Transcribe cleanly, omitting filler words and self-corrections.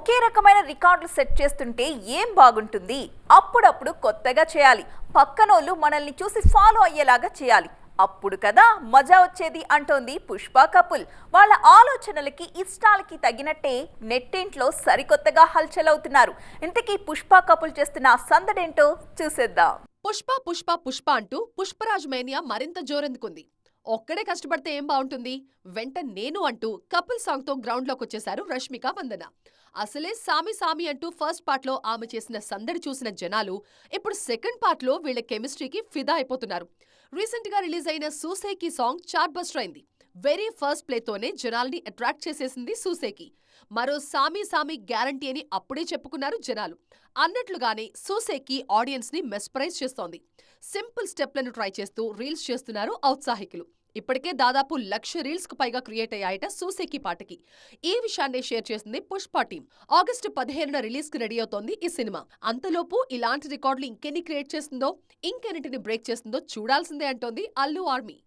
ఒకే రకమైన రికార్డులు సెట్ చేస్తుంటే ఏం బాగుంటుంది. అప్పుడప్పుడు కొత్తగా చేయాలి. పక్కనోళ్ళు మనల్ని చూసి ఫాలో అయ్యేలాగా చేయాలి. అప్పుడు కదా మజా వచ్చేది అంటోంది పుష్ప కపుల్. వాళ్ళ ఆలోచనలకి ఇష్టాలకి తగినట్టే నెట్టింట్లో సరికొత్తగా హల్చల్ అవుతున్నారు. ఇంతకీ పుష్ప కపుల్ చేస్తున్న సందడేంటో చూసేద్దాం. పుష్ప పుష్ప పుష్ప అంటూ పుష్పరాజ్ మేనియా మరింత జోరెందుకుంది. ఒక్కడే కష్టపడితే ఏం బాగుంటుంది, వెంట నేను అంటూ కపుల్ సాంగ్ తో గ్రౌండ్ లోకి వచ్చేశారు రష్మిక మందన. అసలే సామి సామి అంటూ ఫస్ట్ పార్ట్ లో ఆమె చేసిన సందడి చూసిన జనాలు ఇప్పుడు సెకండ్ పార్ట్ లో వీళ్ళ కెమిస్ట్రీకి ఫిదా అయిపోతున్నారు. రీసెంట్ గా రిలీజ్ అయిన సూసేకి సాంగ్ చార్ట్ బస్టర్ అయింది. వెరీ ఫస్ట్ ప్లేతోనే జనాల్ని అట్రాక్ట్ చేసేసింది సూసేకి. మరో సామి సామి గ్యారంటీ అని అప్పుడే చెప్పుకున్నారు జనాలు. అన్నట్లుగానే సూసేకి ఆడియన్స్ ని మెస్పరైజ్ చేస్తోంది. సింపుల్ స్టెప్లను ట్రై చేస్తూ రీల్స్ చేస్తున్నారు ఔత్సాహికులు. ఇప్పటికే దాదాపు 1,00,000 రీల్స్ కు పైగా క్రియేట్ అయ్యాయట సూసేకి పాటకి. ఈ విషయాన్ని షేర్ చేసింది పుష్ప టీం. ఆగస్టు 15న రిలీజ్ కి రెడీ అవుతోంది ఈ సినిమా. అంతలోపు ఇలాంటి రికార్డులు ఇంకెన్ని క్రియేట్ చేస్తుందో, ఇంకెన్నింటిని బ్రేక్ చేస్తుందో చూడాల్సిందే అంటోంది అల్లు ఆర్మీ.